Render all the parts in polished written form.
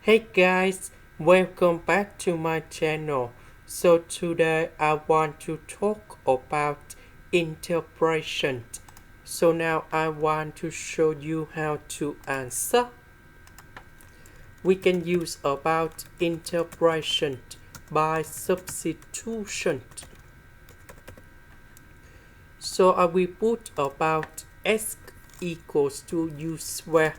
Hey guys, welcome back to my channel. So today I want to talk about interpretation. So now I want to show you how to answer. We can use about interpretation by substitution. So I will put about s equals to u square.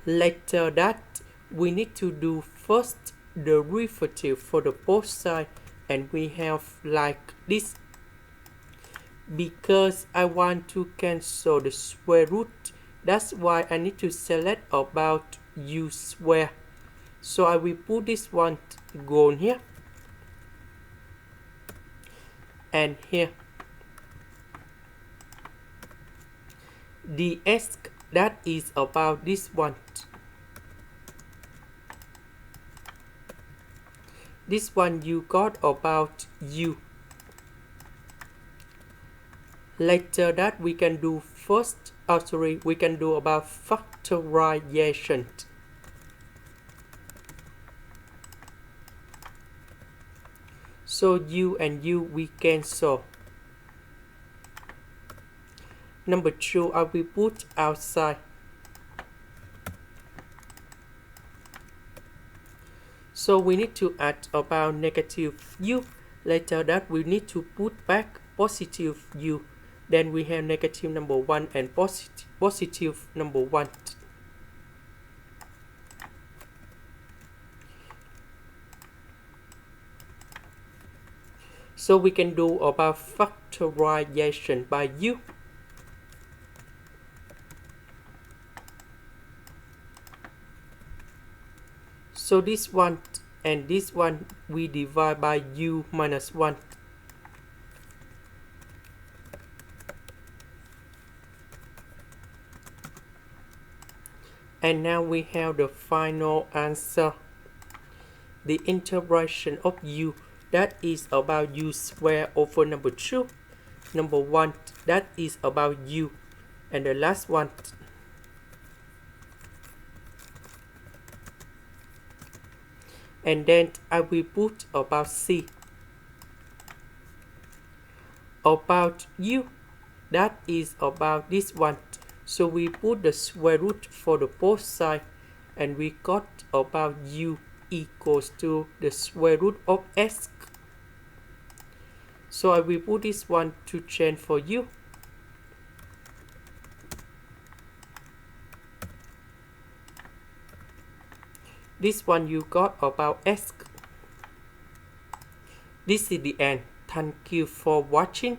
Later that we need to do first the derivative for the both sides, and we have like this. Because I want to cancel the square root, that's why I need to select about u square. So I will put this one gone here and here. The s that is about this one. This one you got about u. Later that we can do first, we can do about factorization. So u and u we cancel. Number 2 I will put outside. So we need to add about negative u. Later that we need to put back positive u. Then we have negative number 1 and positive number 1. So we can do about factorization by u. So this one and this one we divide by u minus 1. And now we have the final answer. The integration of u, that is about u square over number 2. Number 1, that is about u. And the last one, and then I will put about c. About u, that is about this one. So we put the square root for the both sides, and we got about u equals to the square root of s. So I will put this one to change for you. This one you got about s. This is the end. Thank you for watching.